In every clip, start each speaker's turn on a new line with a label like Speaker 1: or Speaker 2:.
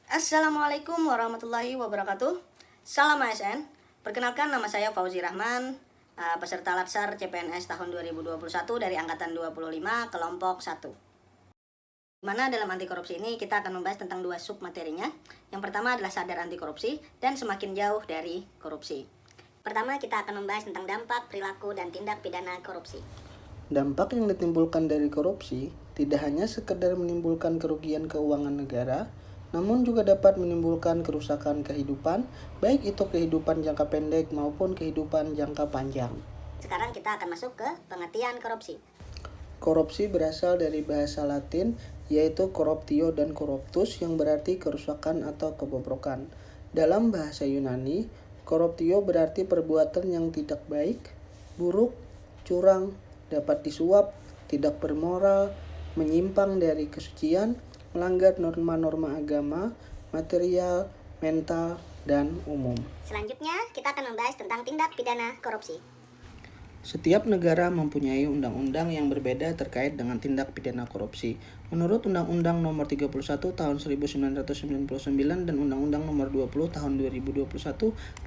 Speaker 1: Assalamualaikum warahmatullahi wabarakatuh. Salam ASN. Perkenalkan, nama saya Fauzi Rahman, peserta Latsar CPNS tahun 2021 dari angkatan 25 kelompok 1. Mana dalam anti korupsi ini kita akan membahas tentang dua sub materinya. Yang pertama adalah sadar anti korupsi dan semakin jauh dari korupsi. Pertama kita akan membahas tentang dampak, perilaku, dan tindak pidana korupsi.
Speaker 2: Dampak yang ditimbulkan dari korupsi tidak hanya sekedar menimbulkan kerugian keuangan negara, namun juga dapat menimbulkan kerusakan kehidupan, baik itu kehidupan jangka pendek maupun kehidupan jangka panjang.
Speaker 1: Sekarang kita akan masuk ke pengertian korupsi.
Speaker 2: Korupsi berasal dari bahasa Latin, yaitu corruptio dan corruptus, yang berarti kerusakan atau kebobrokan. Dalam bahasa Yunani, corruptio berarti perbuatan yang tidak baik, buruk, curang, dapat disuap, tidak bermoral, menyimpang dari kesucian, melanggar norma-norma agama, material, mental, dan umum.
Speaker 1: Selanjutnya, kita akan membahas tentang tindak pidana korupsi.
Speaker 2: Setiap negara mempunyai undang-undang yang berbeda terkait dengan tindak pidana korupsi. Menurut Undang-Undang Nomor 31 Tahun 1999 dan Undang-Undang Nomor 20 Tahun 2021,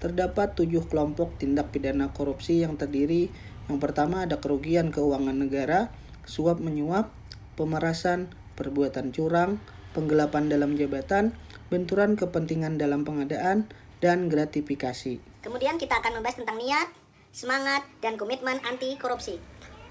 Speaker 2: terdapat 7 kelompok tindak pidana korupsi yang terdiri. Yang pertama ada kerugian keuangan negara, suap menyuap, pemerasan, perbuatan curang, penggelapan dalam jabatan, benturan kepentingan dalam pengadaan, dan gratifikasi.
Speaker 1: Kemudian kita akan membahas tentang niat, semangat, dan komitmen anti korupsi.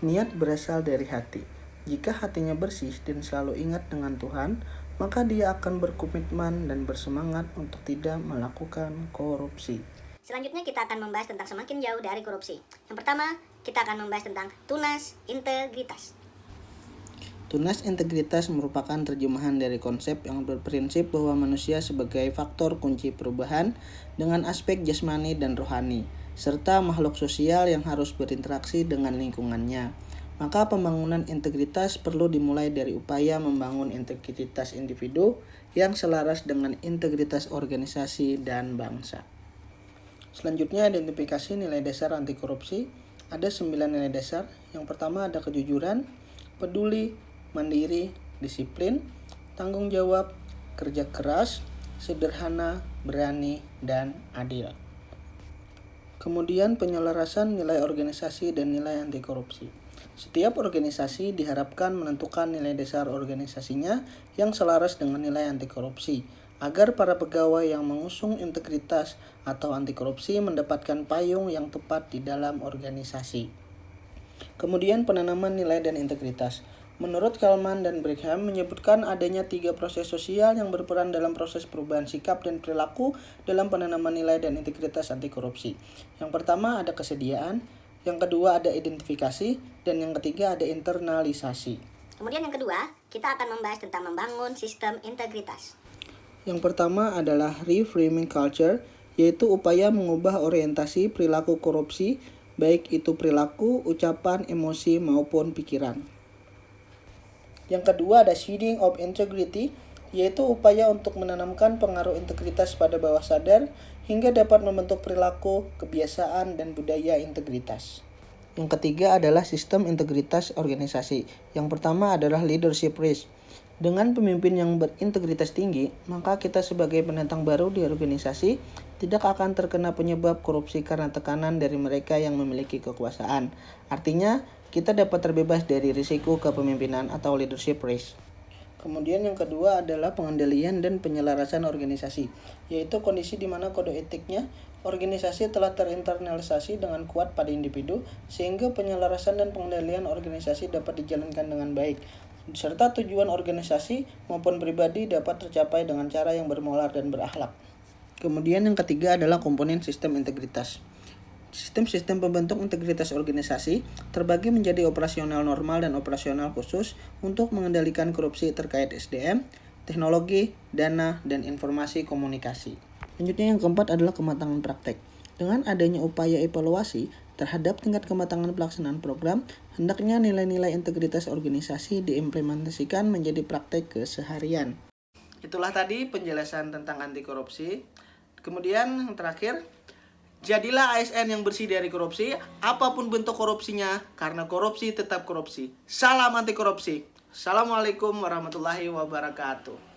Speaker 2: Niat berasal dari hati. Jika hatinya bersih dan selalu ingat dengan Tuhan, maka dia akan berkomitmen dan bersemangat untuk tidak melakukan korupsi.
Speaker 1: Selanjutnya kita akan membahas tentang semakin jauh dari korupsi. Yang pertama, kita akan membahas tentang tunas integritas.
Speaker 2: Tunas integritas merupakan terjemahan dari konsep yang berprinsip bahwa manusia sebagai faktor kunci perubahan dengan aspek jasmani dan rohani, serta makhluk sosial yang harus berinteraksi dengan lingkungannya. Maka pembangunan integritas perlu dimulai dari upaya membangun integritas individu yang selaras dengan integritas organisasi dan bangsa. Selanjutnya, identifikasi nilai dasar anti korupsi. Ada 9 nilai dasar. Yang pertama ada kejujuran, peduli, mandiri, disiplin, tanggung jawab, kerja keras, sederhana, berani, dan adil. Kemudian penyelarasan nilai organisasi dan nilai anti korupsi. Setiap organisasi diharapkan menentukan nilai dasar organisasinya yang selaras dengan nilai anti korupsi, agar para pegawai yang mengusung integritas atau anti korupsi mendapatkan payung yang tepat di dalam organisasi. Kemudian penanaman nilai dan integritas. Menurut Kalman dan Brigham menyebutkan adanya 3 proses sosial yang berperan dalam proses perubahan sikap dan perilaku dalam penanaman nilai dan integritas anti korupsi. Yang pertama ada kesediaan, yang kedua ada identifikasi, dan yang ketiga ada internalisasi.
Speaker 1: Kemudian yang kedua, kita akan membahas tentang membangun sistem integritas.
Speaker 2: Yang pertama adalah reframing culture, yaitu upaya mengubah orientasi perilaku korupsi, baik itu perilaku, ucapan, emosi, maupun pikiran. Yang kedua ada seeding of integrity, yaitu upaya untuk menanamkan pengaruh integritas pada bawah sadar hingga dapat membentuk perilaku, kebiasaan, dan budaya integritas. Yang ketiga adalah sistem integritas organisasi. Yang pertama adalah leadership risk. Dengan pemimpin yang berintegritas tinggi, maka kita sebagai pendatang baru di organisasi tidak akan terkena penyebab korupsi karena tekanan dari mereka yang memiliki kekuasaan. Artinya, kita dapat terbebas dari risiko kepemimpinan atau leadership risk. Kemudian yang kedua adalah pengendalian dan penyelarasan organisasi, yaitu kondisi di mana kode etiknya organisasi telah terinternalisasi dengan kuat pada individu, sehingga penyelarasan dan pengendalian organisasi dapat dijalankan dengan baik, serta tujuan organisasi maupun pribadi dapat tercapai dengan cara yang bermoral dan berakhlak. Kemudian yang ketiga adalah komponen sistem integritas. Sistem-sistem pembentuk integritas organisasi terbagi menjadi operasional normal dan operasional khusus untuk mengendalikan korupsi terkait SDM, teknologi, dana, dan informasi komunikasi. Selanjutnya yang keempat adalah kematangan praktek. Dengan adanya upaya evaluasi terhadap tingkat kematangan pelaksanaan program, hendaknya nilai-nilai integritas organisasi diimplementasikan menjadi praktek keseharian. Itulah tadi penjelasan tentang anti korupsi. Kemudian yang terakhir, jadilah ASN yang bersih dari korupsi, apapun bentuk korupsinya, karena korupsi tetap korupsi. Salam anti korupsi. Assalamualaikum warahmatullahi wabarakatuh.